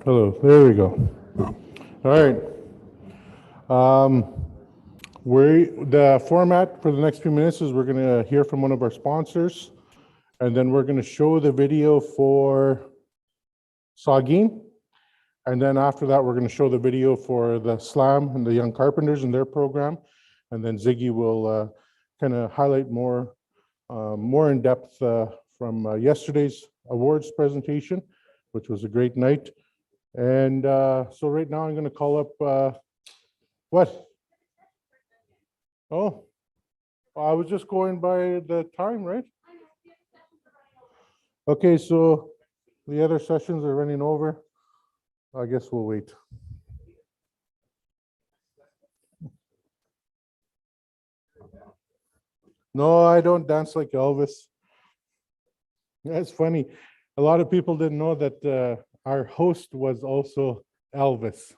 Hello, there we go. All right. The format for the next few minutes is we're going to hear from one of our sponsors, and then we're going to show the video for Saugeen. And then after that, we're going to show the video for the SLAM and the Young Carpenters and their program. And then Ziggy will kind of highlight more in depth from yesterday's awards presentation, which was a great night. And so right now I'm going to call up, what? Oh, I was just going by the time, right? Okay, so the other sessions are running over. I guess we'll wait. No, I don't dance like Elvis. That's funny. A lot of people didn't know that our host was also Elvis.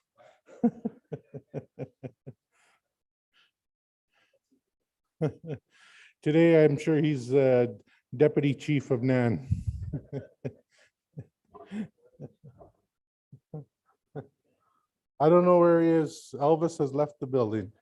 Today, I'm sure he's deputy chief of NAN. I don't know where he is. Elvis has left the building.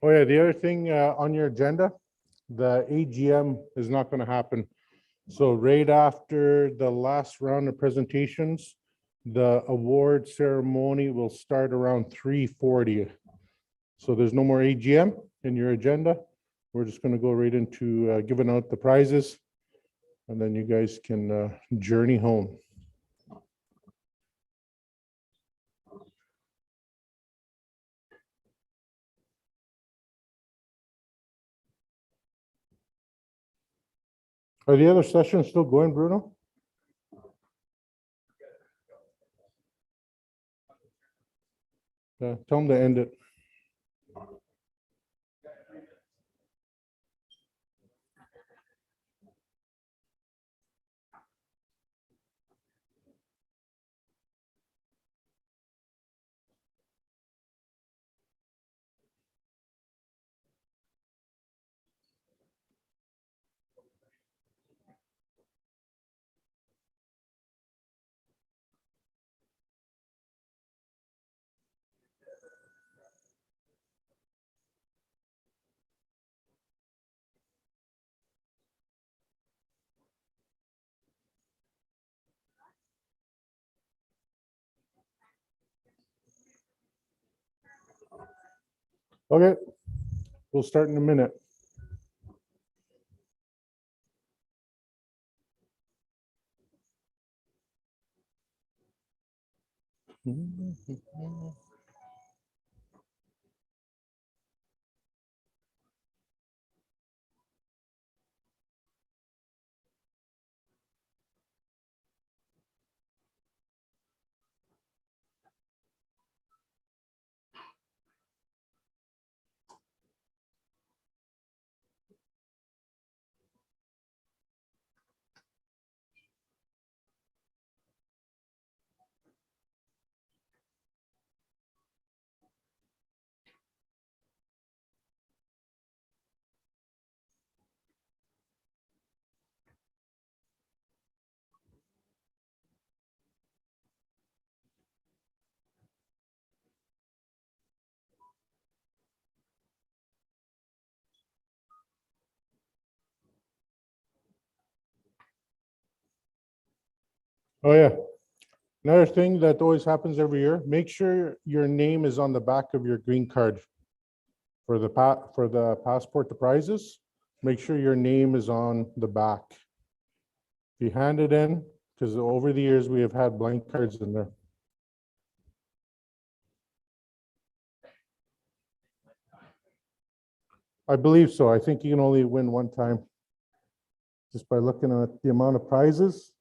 Oh yeah, the other thing on your agenda, the AGM is not going to happen. So right after the last round of presentations, the award ceremony will start around 3:40. So there's no more AGM in your agenda. We're just going to go right into giving out the prizes, and then you guys can journey home. Are the other sessions still going, Bruno? Tell them to end it. Okay, we'll start in a minute. Oh yeah. Another thing that always happens every year, make sure your name is on the back of your green card for the passport to prizes. Make sure your name is on the back. If you hand it in because over the years, we have had blank cards in there. I believe so. I think you can only win one time just by looking at the amount of prizes.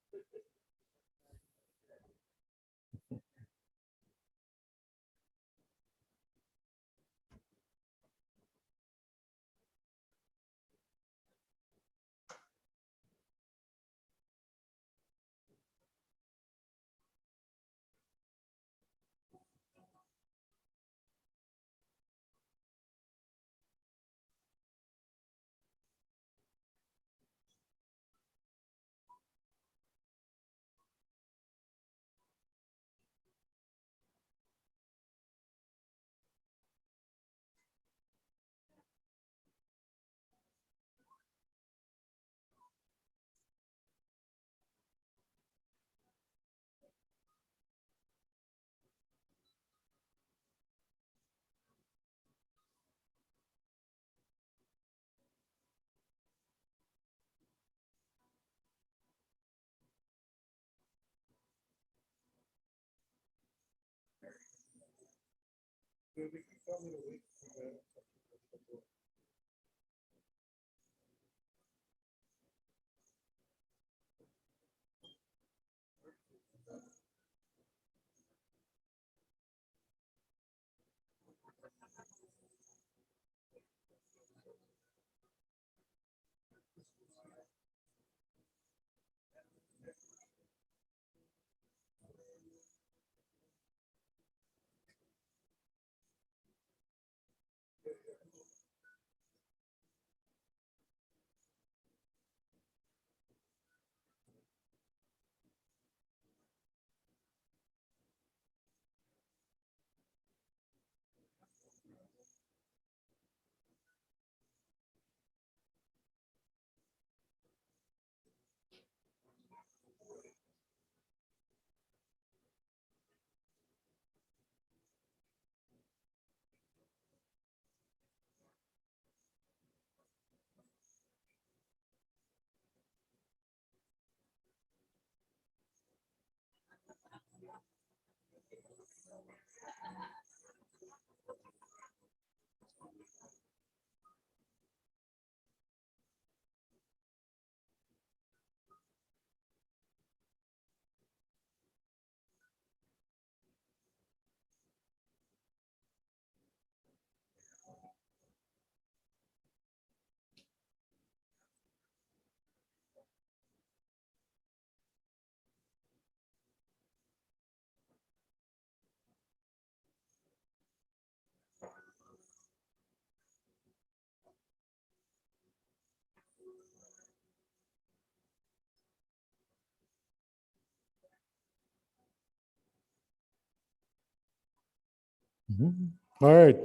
All right,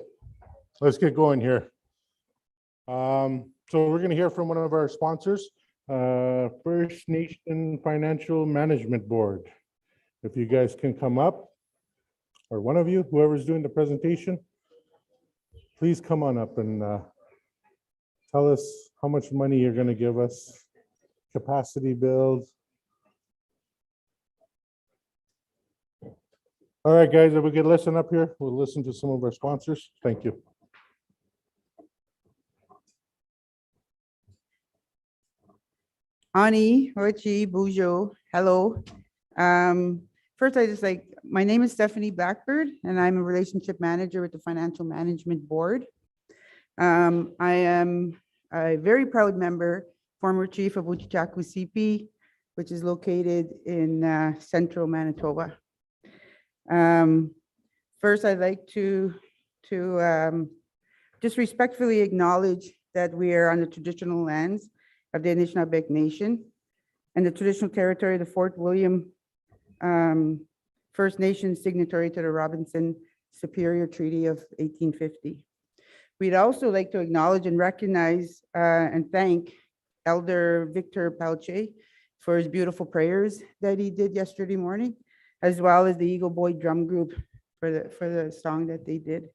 let's get going here. So we're going to hear from one of our sponsors, First Nation Financial Management Board. If you guys can come up, or one of you, whoever's doing the presentation, please come on up and tell us how much money you're going to give us, capacity builds. All right, guys, if we could listen up here, we'll listen to some of our sponsors. Thank you. Ani, Rochi, Bujo, hello. First, my name is Stephanie Blackbird, and I'm a relationship manager with the Financial Management Board. I am a very proud member, former chief of Uchichaku CP, which is located in central Manitoba. First, I'd like to just respectfully acknowledge that we are on the traditional lands of the Anishinaabe Nation and the traditional territory of the Fort William First Nation, signatory to the Robinson Superior Treaty of 1850. We'd also like to acknowledge and recognize and thank Elder Victor Palche for his beautiful prayers that he did yesterday morning, as well as the Eagle Boy Drum Group for the song that they did.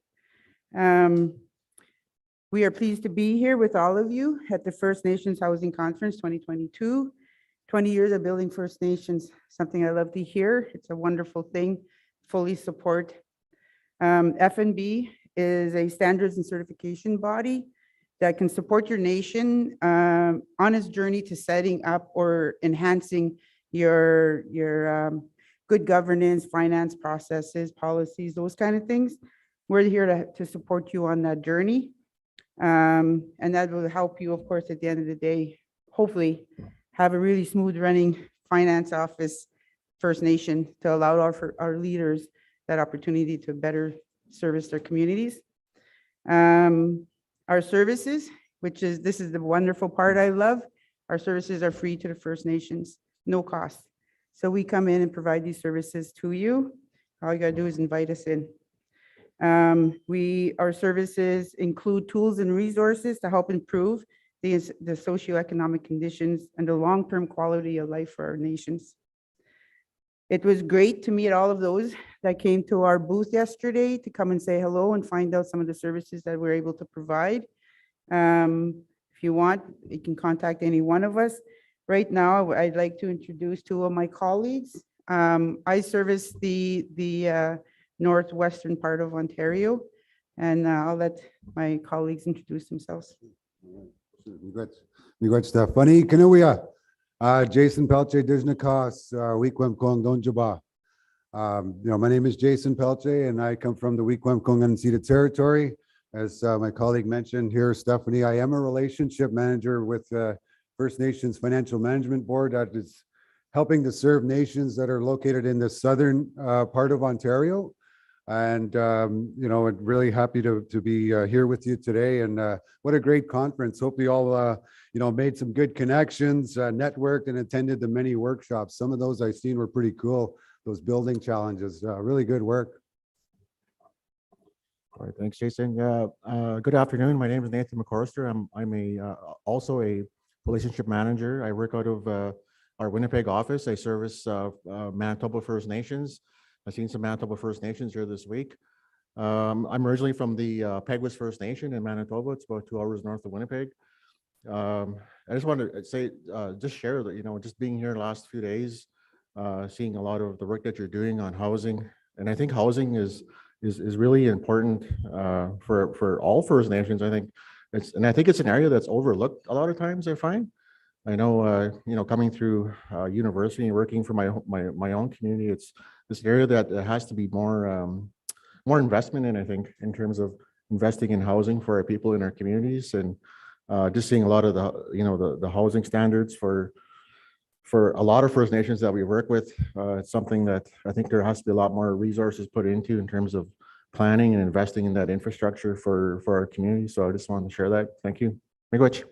We are pleased to be here with all of you at the First Nations Housing Conference 2022. 20 years of building First Nations, something I love to hear. It's a wonderful thing, fully support. FNB is a standards and certification body that can support your nation on its journey to setting up or enhancing your good governance, finance processes, policies, those kind of things. We're here to support you on that journey. And that will help you, of course, at the end of the day, hopefully have a really smooth running finance office, First Nation, to allow our leaders that opportunity to better service their communities. Our services, this is the wonderful part I love. Our services are free to the First Nations, no cost. So we come in and provide these services to you. All you gotta do is invite us in. Our services include tools and resources to help improve the socioeconomic conditions and the long-term quality of life for our nations. It was great to meet all of those that came to our booth yesterday to come and say hello and find out some of the services that we're able to provide. If you want, you can contact any one of us. Right now, I'd like to introduce two of my colleagues. I service the northwestern part of Ontario, and I'll let my colleagues introduce themselves. Miigwech Stephanie Kanuia, Jason Pelche Dijnakas, Weequem Kong Donjaba. My name is Jason Pelche, and I come from the Weequem Kong unceded territory. As my colleague mentioned here, Stephanie, I am a relationship manager with First Nations Financial Management Board that is helping to serve nations that are located in the southern part of Ontario. And, really happy to be here with you today. And what a great conference. Hope you all, made some good connections, networked and attended the many workshops. Some of those I've seen were pretty cool. Those building challenges, really good work. All right, thanks, Jason. Yeah, good afternoon. My name is Nathan McCorster. I'm also a relationship manager. I work out of our Winnipeg office. I service Manitoba First Nations. I've seen some Manitoba First Nations here this week. I'm originally from the Peguis First Nation in Manitoba. It's about 2 hours north of Winnipeg. I just wanted to say, just share that, just being here the last few days, seeing a lot of the work that you're doing on housing. And I think housing is really important for all First Nations. I think it's an area that's overlooked a lot of times, I find. I know, coming through university and working for my own community, it's this area that has to be more investment in, I think, in terms of investing in housing for our people in our communities, and just seeing a lot of the housing standards for a lot of First Nations that we work with. It's something that I think there has to be a lot more resources put into in terms of planning and investing in that infrastructure for our community. So I just wanted to share that. Thank you. Miigwech.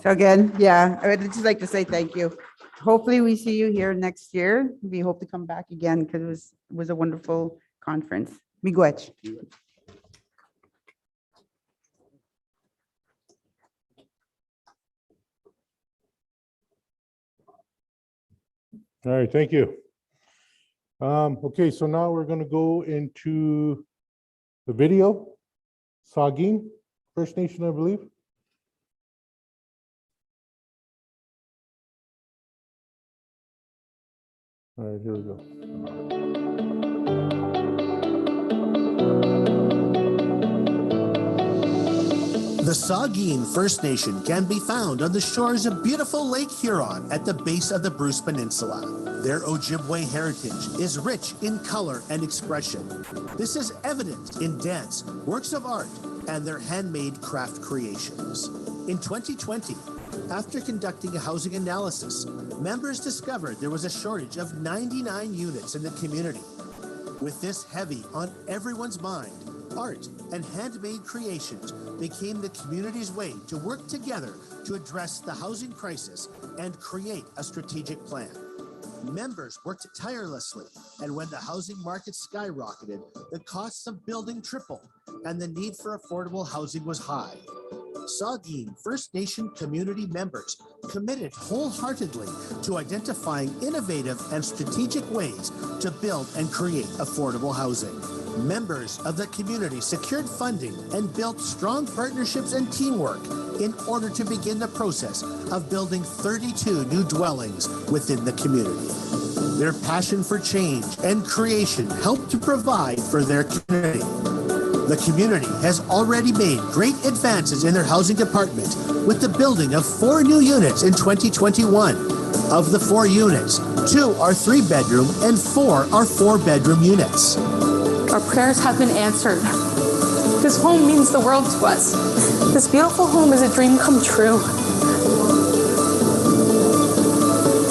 So again, yeah, I would just like to say thank you. Hopefully we see you here next year. We hope to come back again because it was a wonderful conference. Miigwech. All right, thank you. Okay, so now we're going to go into the video. Sagin, First Nation, I believe. All right, here we go. The Sagin First Nation can be found on the shores of beautiful Lake Huron at the base of the Bruce Peninsula. Their Ojibwe heritage is rich in color and expression. This is evident in dance, works of art, and their handmade craft creations. In 2020, after conducting a housing analysis, members discovered there was a shortage of 99 units in the community. With this heavy on everyone's mind, art and handmade creations became the community's way to work together to address the housing crisis and create a strategic plan. Members worked tirelessly, and when the housing market skyrocketed, the costs of building tripled, and the need for affordable housing was high. Sagin First Nation community members committed wholeheartedly to identifying innovative and strategic ways to build and create affordable housing. Members of the community secured funding and built strong partnerships and teamwork in order to begin the process of building 32 new dwellings within the community. Their passion for change and creation helped to provide for their community. The community has already made great advances in their housing department with the building of 4 new units in 2021. Of the 4 units, 2 are 3-bedroom and 4 are 4-bedroom units. Our prayers have been answered. This home means the world to us. This beautiful home is a dream come true.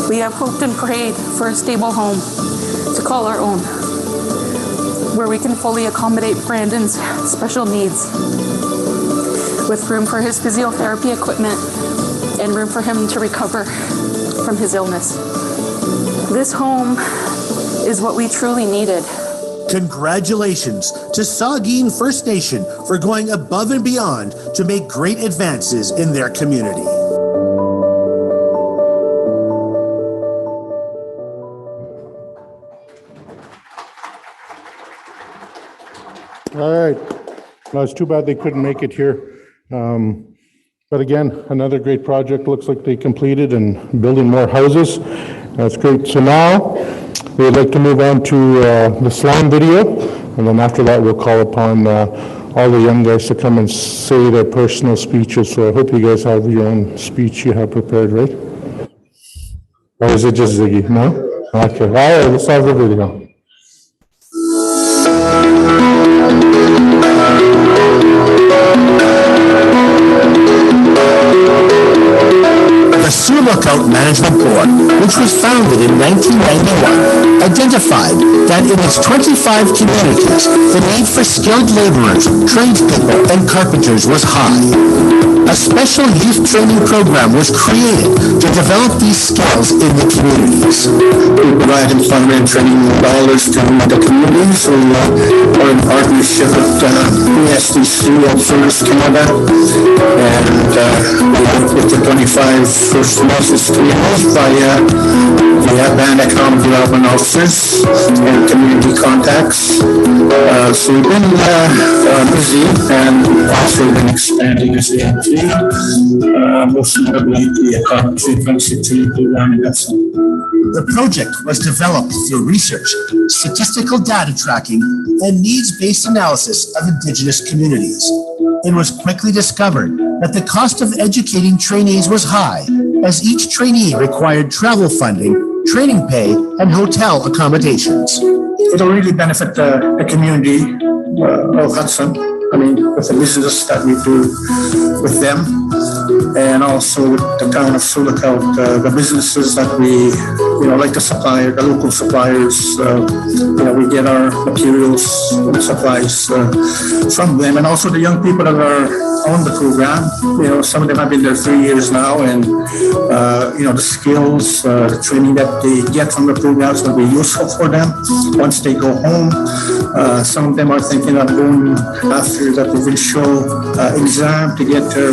We have hoped and prayed for a stable home to call our own, where we can fully accommodate Brandon's special needs, with room for his physiotherapy equipment and room for him to recover from his illness. This home is what we truly needed. Congratulations to Saugeen First Nation for going above and beyond to make great advances in their community. All right. Well, it's too bad they couldn't make it here. But again, another great project. Looks like they completed and building more houses. That's great. So now we'd like to move on to the slam video. And then after that, we'll call upon all the young guys to come and say their personal speeches. So I hope you guys have your own speech you have prepared, right? Or is it just Ziggy? No? Okay. All right. Let's have the video. The Sioux Lookout Management Board, which was founded in 1991, identified that in its 25 communities, the need for skilled laborers, tradespeople, and carpenters was high. A special youth training program was created to develop these skills in the communities. We provide employment and training dollars to the communities. We are in partnership with SDC of Service Canada, and we work with the 25 First Nations communities by band economic development officers and community contacts. So we've been busy and also been expanding as AMT, most notably the carpentry density program in that sense. The project was developed through research, statistical data tracking, and needs-based analysis of Indigenous communities. It was quickly discovered that the cost of educating trainees was high, as each trainee required travel funding, training pay, and hotel accommodations. It'll really benefit the community of Hudson. I mean, with the business that we do with them, and also with the town of Sioux Lookout, the businesses that we, like the local suppliers, we get our materials and supplies from them, and also the young people that are on the program. Some of them have been there 3 years now, and the skills, the training that they get from the programs will be useful for them once they go home. Some of them are thinking of going after the provincial exam to get their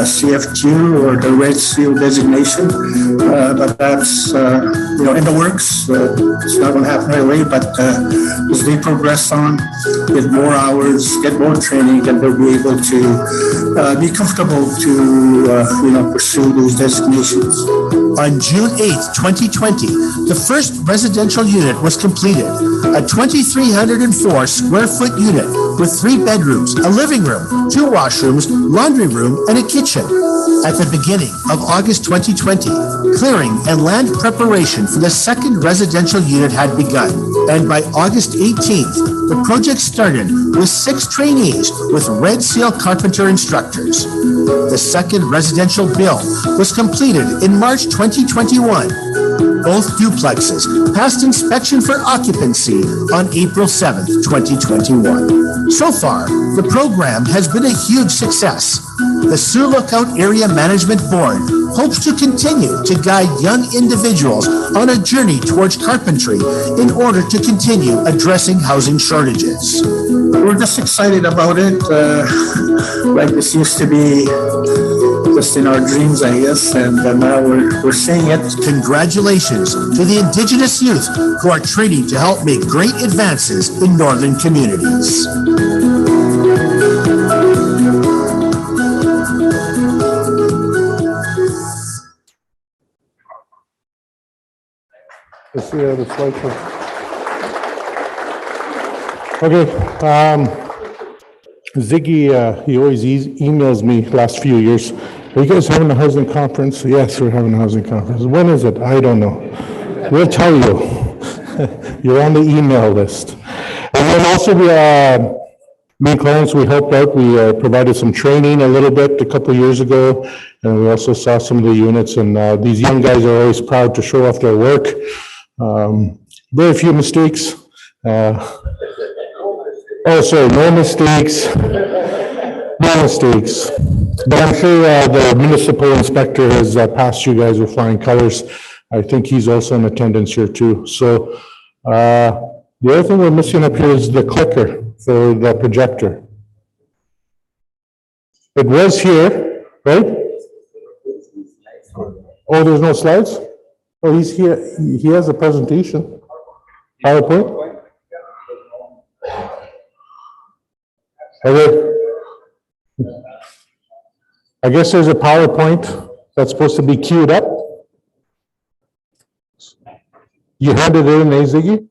CFQ or the Red Seal designation, but that's in the works. It's not going to happen right away, but as they progress on, get more hours, get more training, and they'll be able to be comfortable to pursue those designations. On June 8th, 2020, the first residential unit was completed, a 2,304 square foot unit with 3 bedrooms, a living room, 2 washrooms, laundry room, and a kitchen. At the beginning of August 2020, clearing and land preparation for the second residential unit had begun, and by August 18th, the project started with 6 trainees with Red Seal carpenter instructors. The second residential build was completed in March 2021. Both duplexes passed inspection for occupancy on April 7th, 2021. So far, the program has been a huge success. The Sioux Lookout Area Management Board hopes to continue to guide young individuals on a journey towards carpentry in order to continue addressing housing shortages. We're just excited about it. Like this used to be just in our dreams, I guess, and now we're seeing it. Congratulations to the Indigenous youth who are training to help make great advances in northern communities. Let's see how the slide show. Okay, Ziggy, he always emails me last few years. Are you guys having a housing conference? Yes, we're having a housing conference. When is it? I don't know. We'll tell you. You're on the email list. And then also, me and Clarence, we helped out. We provided some training a little bit a couple of years ago, and we also saw some of the units. And these young guys are always proud to show off their work. Very few mistakes. No mistakes. No mistakes. But I'm sure the municipal inspector has passed you guys with flying colors. I think he's also in attendance here too. So the other thing we're missing up here is the clicker for the projector. It was here, right? Oh, there's no slides? Oh, he's here. He has a presentation. PowerPoint? Okay. I guess there's a PowerPoint that's supposed to be queued up. You handed it in, Ziggy?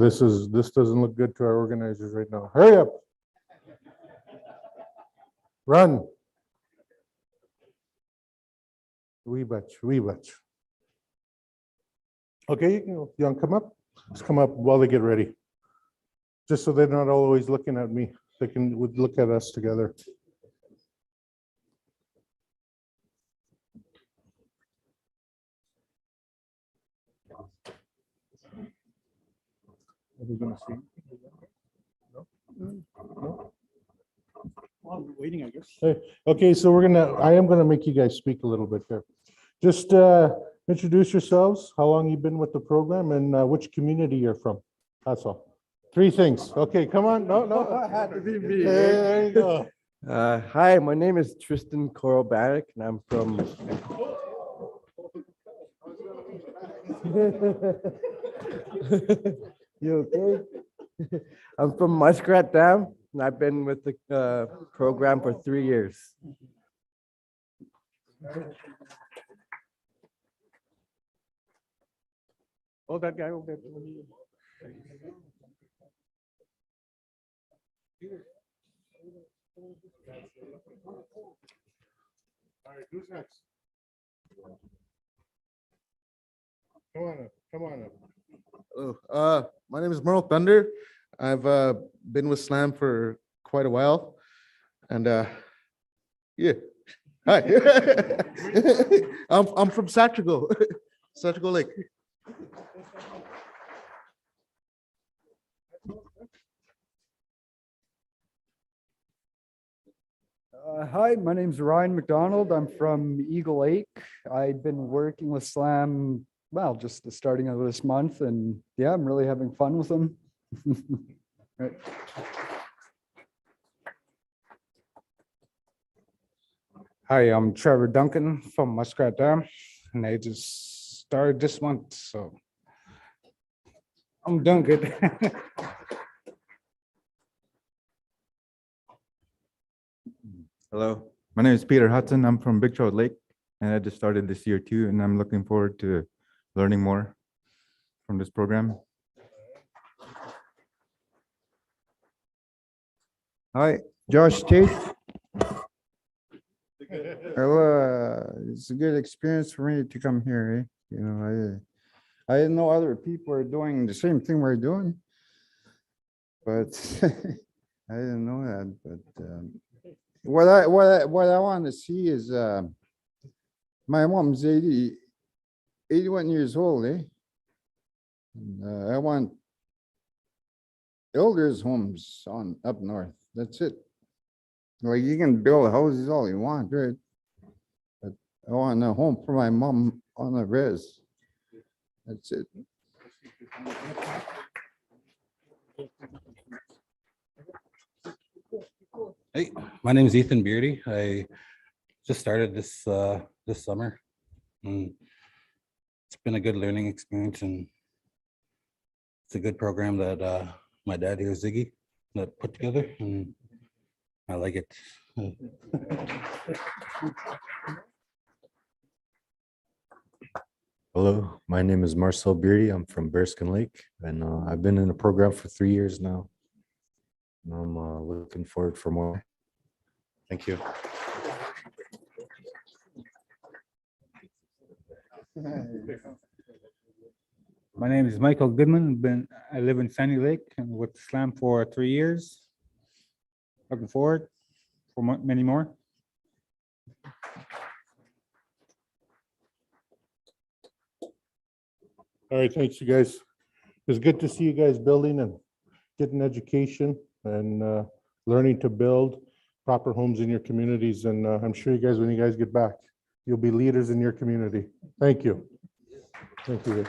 This doesn't look good to our organizers right now. Hurry up. Run. Wee batch. Okay, you want to come up? Just come up while they get ready. Just so they're not always looking at me. They can look at us together. Are we gonna see? No? Well, we're waiting, I guess. Okay, so I am gonna make you guys speak a little bit there. Just introduce yourselves, how long you've been with the program, and which community you're from. That's all. 3 things. Okay, come on. No. Had to be me. There you go. Hi, my name is Tristan Korobarik, and I'm from. You okay? I'm from Muskrat Dam, and I've been with the program for 3 years. Oh, that guy over there. All right, who's next? Come on up. Hello, my name is Merle Thunder. I've been with Slam for quite a while, and yeah, hi. I'm from Satrigal, Satrigal Lake. Hi, my name's Ryan McDonald. I'm from Eagle Lake. I've been working with Slam, well, just the starting of this month, and yeah, I'm really having fun with them. Right. Hi, I'm Trevor Duncan from Muskrat Dam, and I just started this month, so I'm doing good. Hello, my name is Peter Hudson. I'm from Big Trout Lake, and I just started this year too, and I'm looking forward to learning more from this program. Hi, Josh Tate. It's a good experience for me to come here. You know, I didn't know other people are doing the same thing we're doing, but I didn't know that. But what I want to see is my mom's 81 years old, eh? And, I want elders' homes on up north. That's it. Like you can build houses all you want, right? But I want a home for my mom on a res. That's it. Hey, my name is Ethan Beardy. I just started this summer. And it's been a good learning experience, and it's a good program that my dad here, Ziggy, that put together, and I like it. Hello, my name is Marcel Beardy. I'm from Bearskin Lake, and I've been in the program for 3 years now. And I'm looking forward for more. Thank you. My name is Michael Goodman. I live in Sandy Lake and with Slam for 3 years. Looking forward for many more. All right, thanks, you guys. It's good to see you guys building and getting education and learning to build proper homes in your communities. And I'm sure you guys, when you guys get back, you'll be leaders in your community. Thank you. Thank you.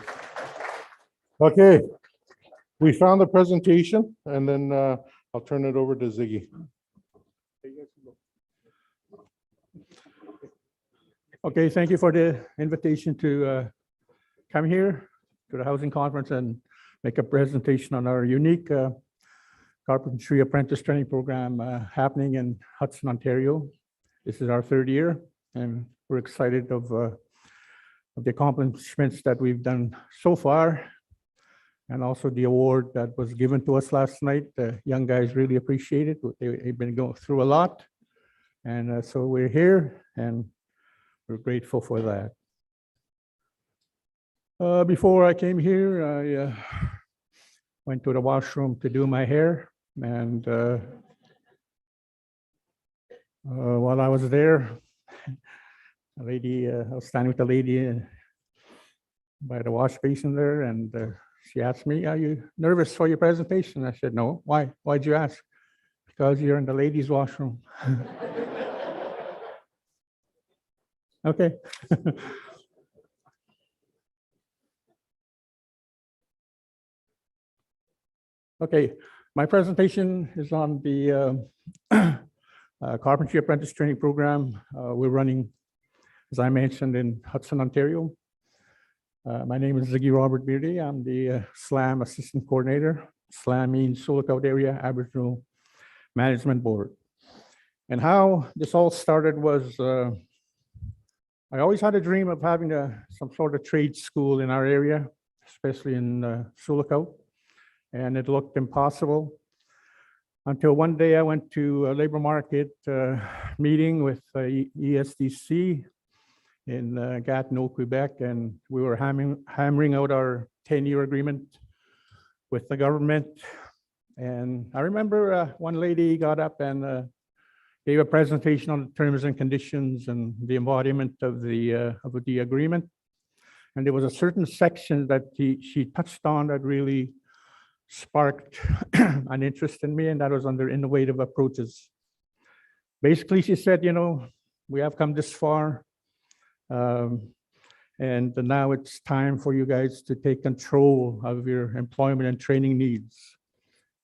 Okay, we found the presentation, and then I'll turn it over to Ziggy. Okay, thank you for the invitation to come here to the housing conference and make a presentation on our unique carpentry apprentice training program happening in Hudson, Ontario. This is our 3rd year, and we're excited of the accomplishments that we've done so far, and also the award that was given to us last night. The young guys really appreciate it. They've been going through a lot, and so we're here, and we're grateful for that. Before I came here, I went to the washroom to do my hair, and while I was there, a lady, I was standing with a lady by the wash basin there, and she asked me, "Are you nervous for your presentation?" I said, "No." "Why? Why'd you ask?" "Because you're in the ladies' washroom." Okay. Okay, my presentation is on the carpentry apprentice training program we're running, as I mentioned, in Hudson, Ontario. My name is Ziggy Robert Beardy. I'm the SLAM Assistant Coordinator. SLAM means Sul Lookout Area Aboriginal Management Board. And how this all started was, I always had a dream of having some sort of trade school in our area, especially in Sul Lookout, and it looked impossible until one day I went to a labor market meeting with ESDC in Gatineau, Quebec, and we were hammering out our 10-year agreement with the government. And I remember one lady got up and gave a presentation on the terms and conditions and the embodiment of the agreement. And there was a certain section that she touched on that really sparked an interest in me, and that was under innovative approaches. Basically, she said, you know, we have come this far, and now it's time for you guys to take control of your employment and training needs.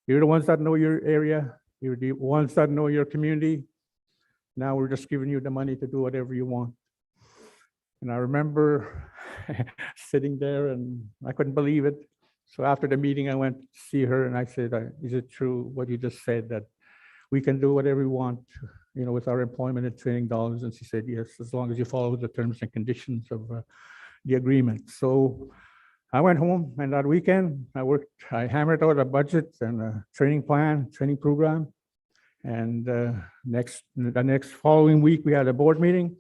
You're the ones that know your area. You're the ones that know your community. Now we're just giving you the money to do whatever you want. And I remember sitting there and I couldn't believe it. So after the meeting, I went to see her and I said, is it true what you just said, that we can do whatever we want, you know, with our employment and training dollars? And she said, yes, as long as you follow the terms and conditions of the agreement. So I went home, and that weekend I hammered out a budget and a training plan, training program. And the next following week, we had a board meeting,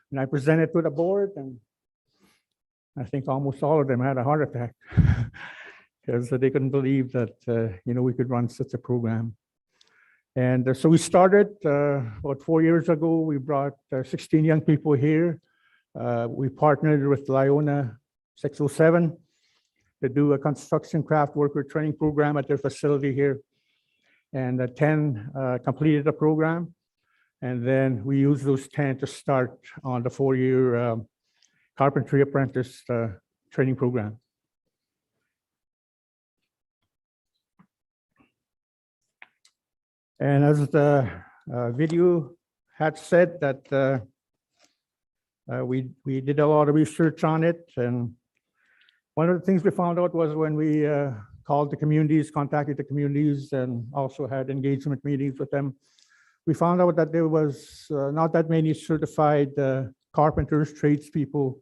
and I presented to the board, and I think almost all of them had a heart attack because they couldn't believe that, you know, we could run such a program. And so we started about 4 years ago. We brought 16 young people here. We partnered with Liona 607 to do a construction craft worker training program at their facility here. And 10 completed the program. And then we used those 10 to start on the 4-year carpentry apprentice training program. And as video had said that we did a lot of research on it, and one of the things we found out was when we called the communities, contacted the communities, and also had engagement meetings with them, we found out that there was not that many certified carpenters, tradespeople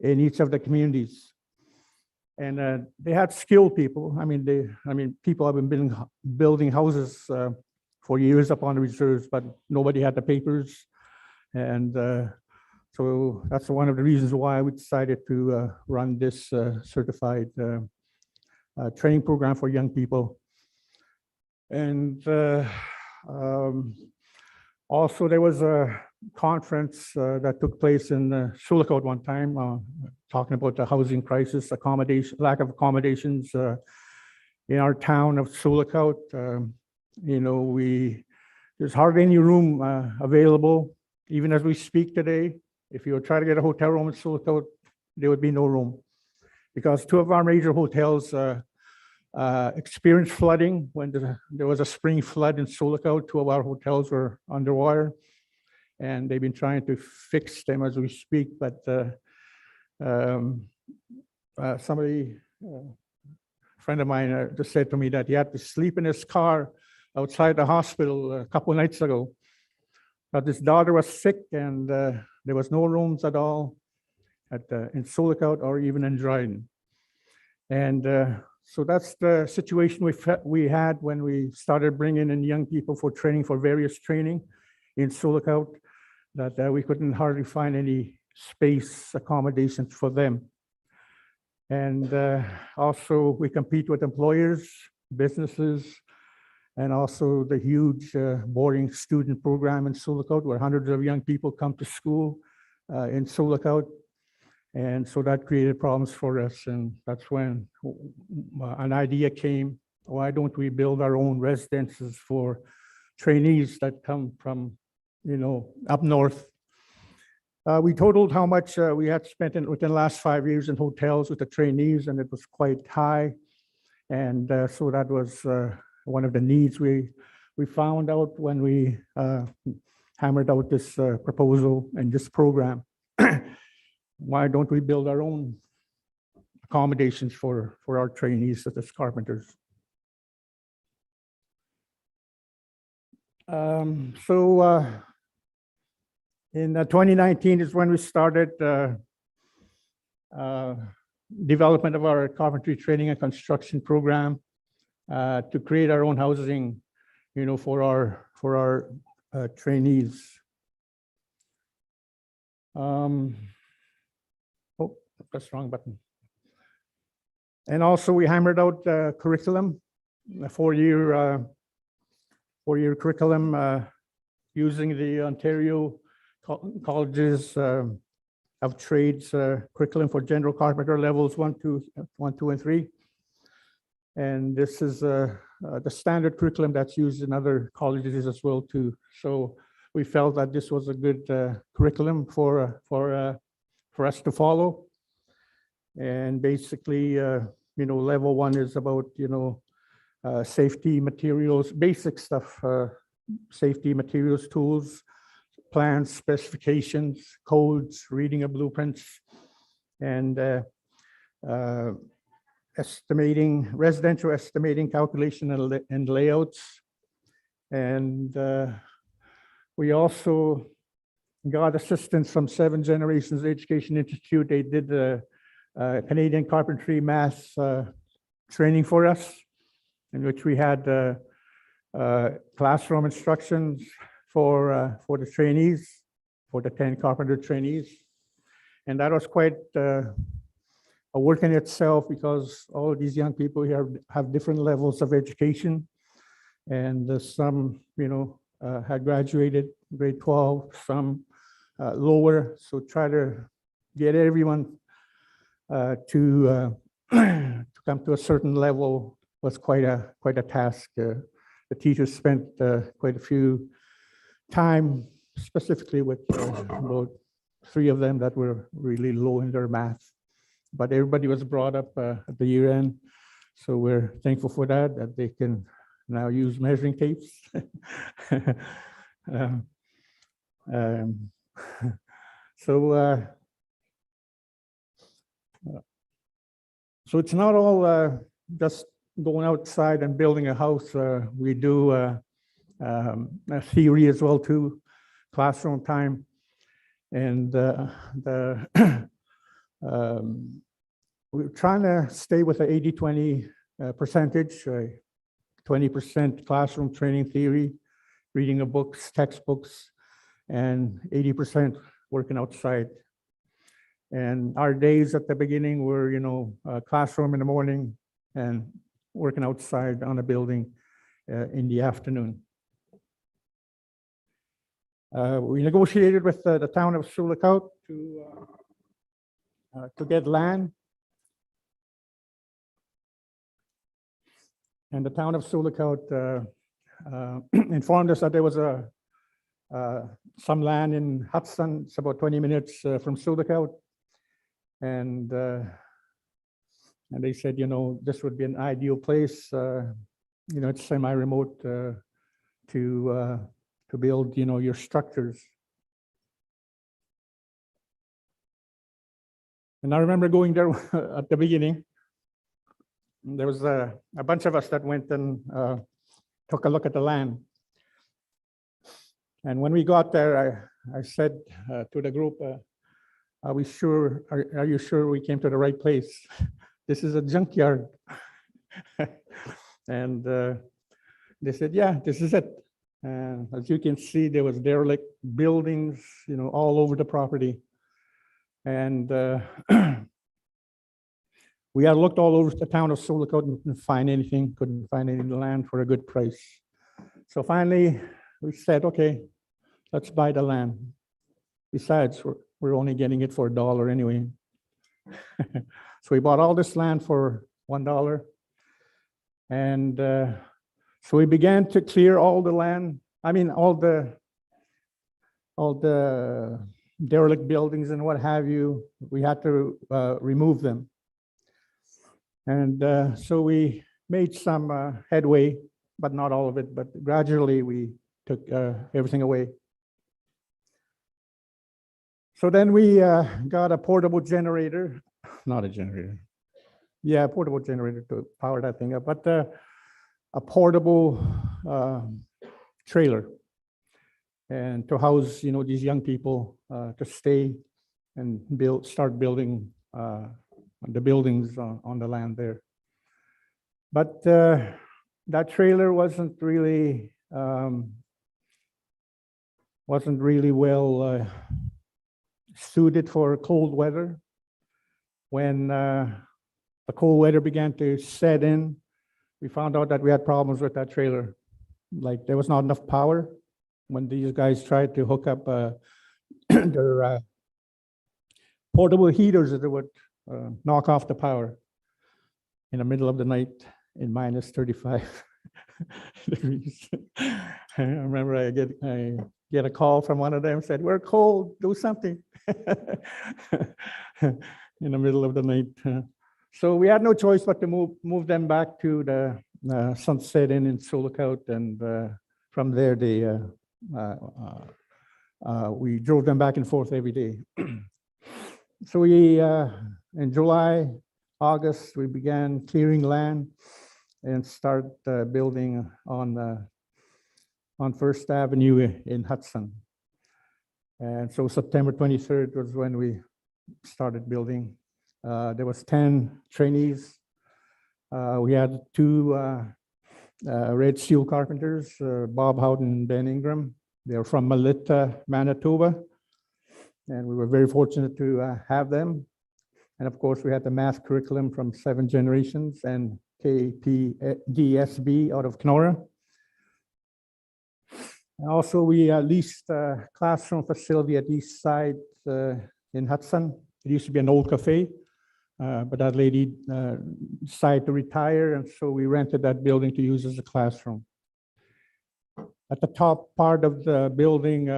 in each of the communities. And they had skilled people. I mean, people have been building houses for years upon the reserves, but nobody had the papers. And so that's one of the reasons why we decided to run this certified training program for young people. And also there was a conference that took place in Sulakot one time, talking about the housing crisis, lack of accommodations in our town of Sulakot. There's hardly any room available, even as we speak today. If you try to get a hotel room in Sulakot, there would be no room, because two of our major hotels experienced flooding. When there was a spring flood in Sulakot, two of our hotels were underwater, and they've been trying to fix them as we speak. But somebody, a friend of mine, just said to me that he had to sleep in his car outside the hospital a couple of nights ago. But his daughter was sick, and there was no rooms at all in Sulakot or even in Dryden. And so that's the situation we had when we started bringing in young people for training, for various training in Sulakot, that we couldn't hardly find any space accommodations for them. And also we compete with employers, businesses, and also the huge boarding student program in Sulakot, where hundreds of young people come to school in Sulakot. And so that created problems for us. And that's when an idea came: why don't we build our own residences for trainees that come from, up north? We totaled how much we had spent within the last 5 years in hotels with the trainees, and it was quite high. And so that was one of the needs we found out when we hammered out this proposal and this program. Why don't we build our own accommodations for our trainees as carpenters? So in 2019 is when we started development of our carpentry training and construction program to create our own housing, for our trainees. Oh, that's the wrong button. And also we hammered out curriculum, a four-year curriculum using the Ontario Colleges of Trades curriculum for general carpenter levels 1, 2, and 3. And this is the standard curriculum that's used in other colleges as well too. So we felt that this was a good curriculum for us to follow. And basically, level 1 is about, safety materials, basic stuff, safety materials, tools, plans, specifications, codes, reading of blueprints, and residential estimating, calculation, and layouts. And we also got assistance from Seven Generations Education Institute. They did the Canadian Carpentry Mass training for us, in which we had classroom instructions for the trainees, for the 10 carpenter trainees. And that was quite a work in itself, because all of these young people here have different levels of education. And some, had graduated grade 12, some lower. So try to get everyone to come to a certain level was quite a task. The teachers spent quite a few time, specifically with about 3 of them that were really low in their math. But everybody was brought up at the year end. So we're thankful for that they can now use measuring tapes Um, um, So, so it's not all just going outside and building a house. We do a theory as well too, classroom time, and the we're trying to stay with the 80-20 percentage, 20% classroom training theory, reading of books, textbooks, and 80% working outside. And our days at the beginning were, classroom in the morning and working outside on a building in the afternoon. We negotiated with the town of Sioux Lookout to get land. And the town of Sioux Lookout informed us that there was some land in Hudson. It's about 20 minutes from Sioux Lookout. And they said, this would be an ideal place. It's semi-remote to build, your structures. And I remember going there at the beginning. There was a bunch of us that went and took a look at the land. And when we got there, I said to the group, are you sure we came to the right place? This is a junkyard. And they said, yeah, this is it. And as you can see, there was derelict buildings, all over the property. And we had looked all over the town of Sioux Lookout and couldn't find anything, couldn't find any land for a good price. So finally, we said, okay, let's buy the land. Besides, we're only getting it for $1 anyway. So we bought all this land for $1. And so we began to clear all the land. I mean, all the derelict buildings and what have you. We had to remove them. And so we made some headway, but not all of it. But gradually we took everything away. So then we got a portable generator, not a generator. Yeah, a portable generator to power that thing up, but a portable trailer, and to house, these young people to stay and start building the buildings on the land there. But that trailer wasn't really well suited for cold weather. When the cold weather began to set in, we found out that we had problems with that trailer. Like there was not enough power when these guys tried to hook up their portable heaters that would knock off the power in the middle of the night in minus 35 degrees. I remember I get a call from one of them, said, "We're cold, do something." In the middle of the night. So we had no choice but to move them back to the Sunset Inn in Sioux Lookout, and from there we drove them back and forth every day. So we in July, August, we began clearing land and start building on First Avenue in Hudson. And so September 23rd was when we started building. There was 10 trainees. We had 2 red steel carpenters, Bob Howden and Ben Ingram. They're from Melita, Manitoba. And we were very fortunate to have them. And of course, we had the math curriculum from 7 Generations and KPDSB out of Kenora. And also, we leased a classroom facility at East Side in Hudson. It used to be an old cafe, but that lady decided to retire, and so we rented that building to use as a classroom. At the top part of the building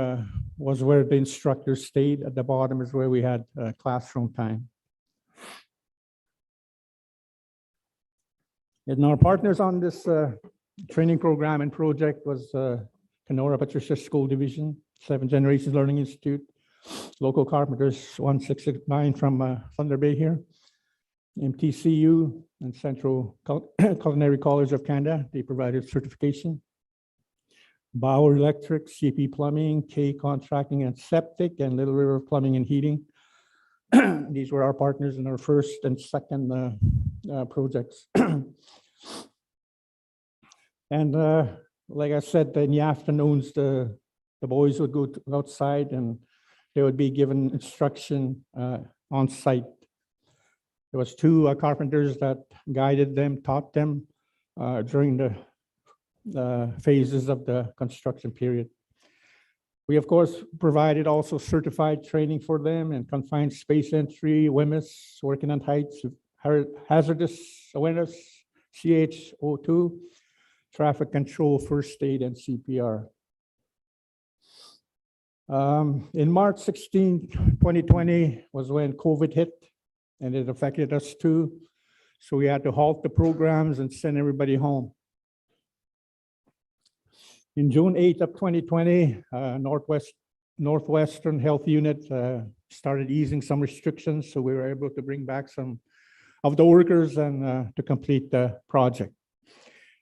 was where the instructors stayed. At the bottom is where we had classroom time. And our partners on this training program and project was Kenora Patricia School Division, Seven Generations Learning Institute, local carpenters 1669 from Thunder Bay here, MTCU and Central Culinary College of Canada, they provided certification. Bauer Electric, CP Plumbing, K Contracting and Septic, and Little River Plumbing and Heating. These were our partners in our first and second projects. And like I said, in the afternoons, the boys would go outside and they would be given instruction on site. There was two carpenters that guided them, taught them during the phases of the construction period. We, of course, provided also certified training for them in confined space entry, WMIS, working on heights, hazardous awareness, CHO2, traffic control, first aid, and CPR. In March 16, 2020 was when COVID hit, and it affected us too. So we had to halt the programs and send everybody home. In June 8th of 2020, Northwestern Health Unit started easing some restrictions, so we were able to bring back some of the workers and to complete the project.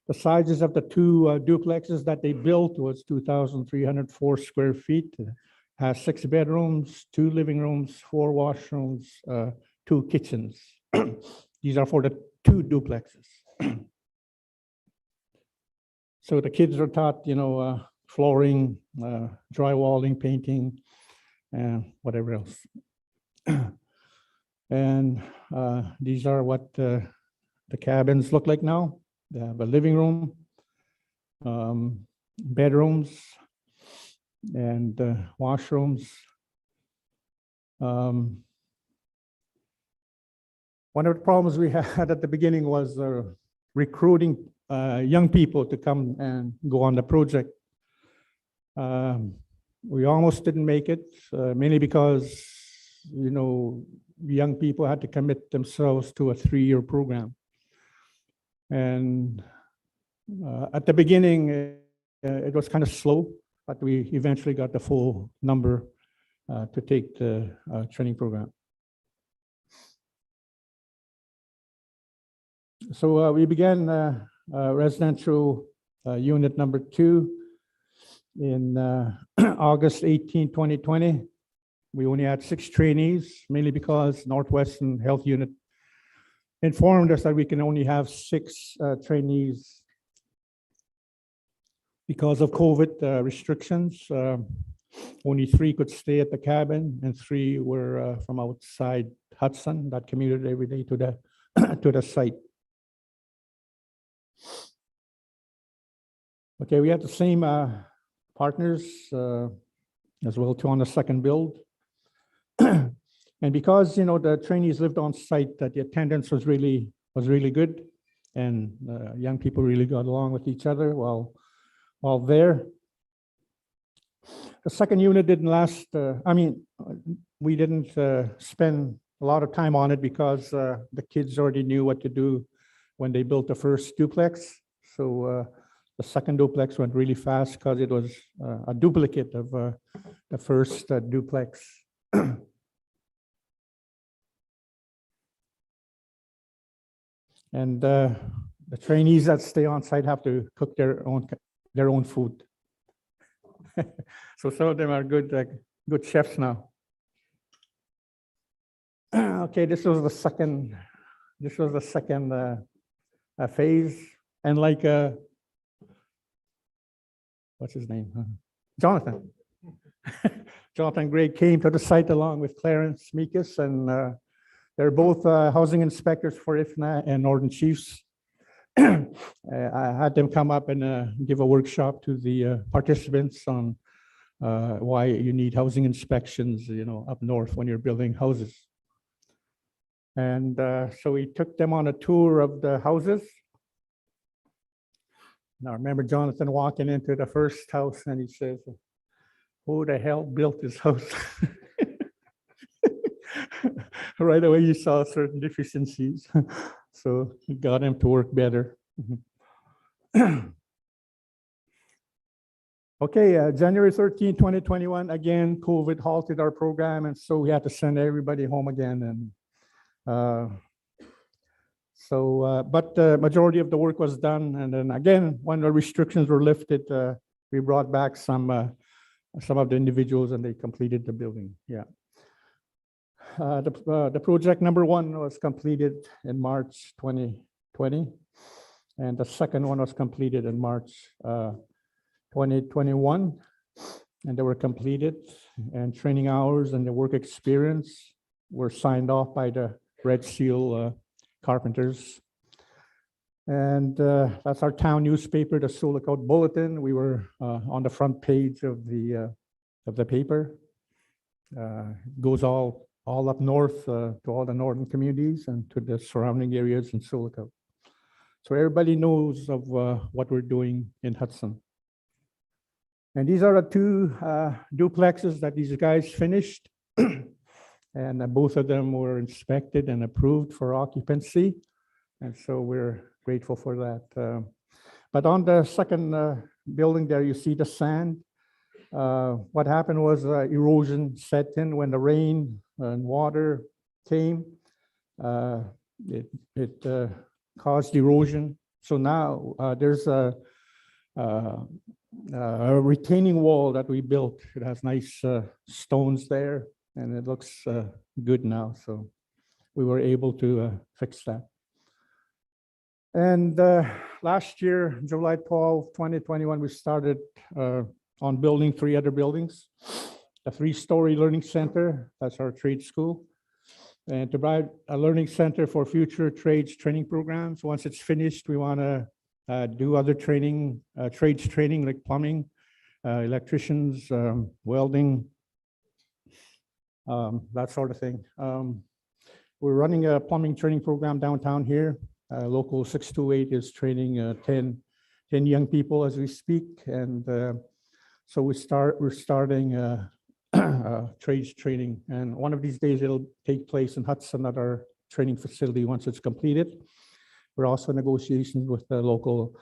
The sizes of the two duplexes that they built was 2,304 square feet, has 6 bedrooms, 2 living rooms, 4 washrooms, 2 kitchens. These are for the 2 duplexes. So the kids are taught, flooring, drywalling, painting, and whatever else. And these are what the cabins look like now. They have a living room, bedrooms, and washrooms. One of the problems we had at the beginning was recruiting young people to come and go on the project. We almost didn't make it, mainly because, young people had to commit themselves to a 3-year program. And at the beginning, it was kind of slow, but we eventually got the full number to take the training program. So we began residential unit number 2 in August 18, 2020. We only had 6 trainees, mainly because Northwestern Health Unit informed us that we can only have 6 trainees because of COVID restrictions. Only 3 could stay at the cabin, and 3 were from outside Hudson that commuted every day to the to the site. Okay, we had the same partners as well too on the second build. And because the trainees lived on site, that the attendance was really good, and young people really got along with each other while there. The second unit didn't last. We didn't spend a lot of time on it because the kids already knew what to do when they built the first duplex. So the second duplex went really fast because it was a duplicate of the first duplex. And the trainees that stay on site have to cook their own food. So some of them are good chefs now. Okay, this was the second phase, and like what's his name? Jonathan. Jonathan Gray came to the site along with Clarence Meekus, and they're both housing inspectors for IFNA and Northern Chiefs. I had them come up and give a workshop to the participants on why you need housing inspections, up north when you're building houses. And so we took them on a tour of the houses. Now, I remember Jonathan walking into the first house and he says, "Who the hell built this house?" Right away, you saw certain deficiencies. So he got him to work better. Okay, January 13, 2021, again, COVID halted our program, and so we had to send everybody home again. And but the majority of the work was done. And then again, when the restrictions were lifted, we brought back some of the individuals and they completed the building. Yeah. The project number 1 was completed in March 2020. And the second one was completed in March 2021. And they were completed, and training hours and the work experience were signed off by the Red Seal carpenters. And that's our town newspaper, the Sioux Lookout Bulletin. We were on the front page of the paper. Goes all up north to all the northern communities and to the surrounding areas in Sioux Lookout. So everybody knows of what we're doing in Hudson. And these are the 2 duplexes that these guys finished. And both of them were inspected and approved for occupancy. And so we're grateful for that. But on the second building there, you see the sand. What happened was erosion set in when the rain and water came. It caused erosion. So now there's a retaining wall that we built. It has nice stones there, and it looks good now. So we were able to fix that. And last year, July 12, 2021, we started on building 3 other buildings. A 3-story learning center, that's our trade school. And to provide a learning center for future trades training programs. Once it's finished, we want to do other training, trades training like plumbing, electricians, welding, that sort of thing. We're running a plumbing training program downtown here. Local 628 is training 10 young people as we speak. And so we're starting trades training. And one of these days it'll take place in Hudson at our training facility once it's completed. We're also in negotiations with the local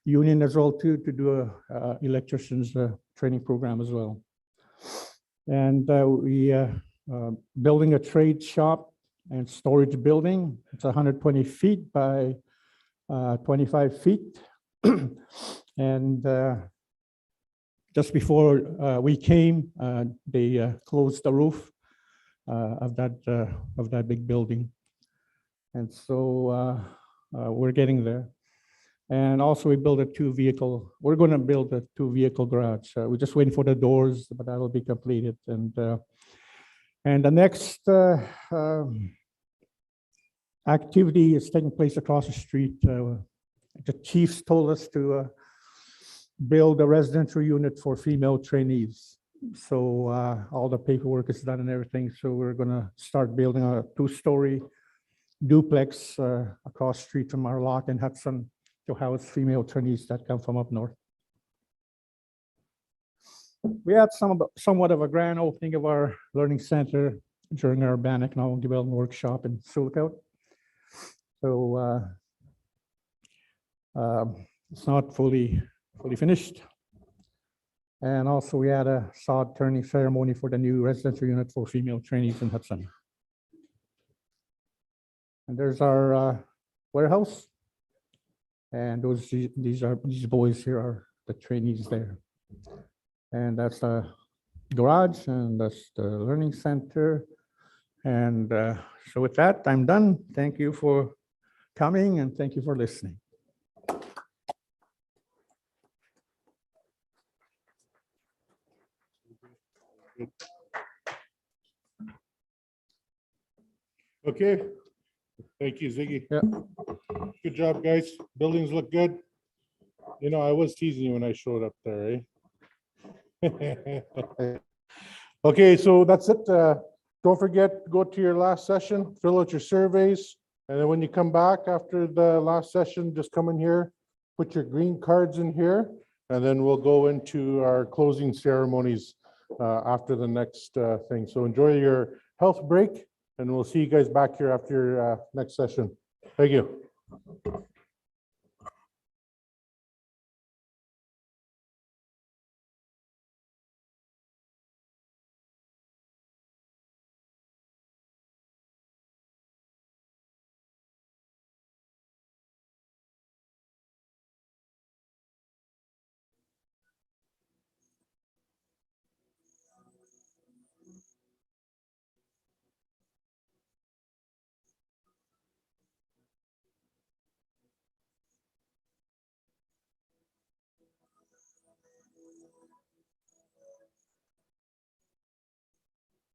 union as well too, to do a electricians training program as well. And we building a trade shop and storage building. It's 120 feet by 25 feet. And just before we came, they closed the roof of that big building. And so we're getting there. And also we built we're going to build a 2-vehicle garage. We're just waiting for the doors, but that'll be completed. And the next activity is taking place across the street. The chiefs told us to build a residential unit for female trainees. So all the paperwork is done and everything. So we're going to start building a 2-story duplex across the street from our lot in Hudson to house female trainees that come from up north. We had somewhat of a grand opening of our learning center during our Bannock Knowledge Development Workshop in Sioux Lookout. So it's not fully finished. And also we had a sod turning ceremony for the new residential unit for female trainees in Hudson. And there's our warehouse. And these boys here are the trainees there. And that's the garage, and that's the learning center. And so with that, I'm done. Thank you for coming, and thank you for listening. Okay. Thank you, Ziggy. Yeah. Good job, guys. Buildings look good. You know, I was teasing you when I showed up there, eh? Okay, so that's it. Don't forget, go to your last session, fill out your surveys, and then when you come back after the last session, just come in here, put your green cards in here, and then we'll go into our closing ceremonies after the next thing. So enjoy your health break, and we'll see you guys back here after your next session. Thank you.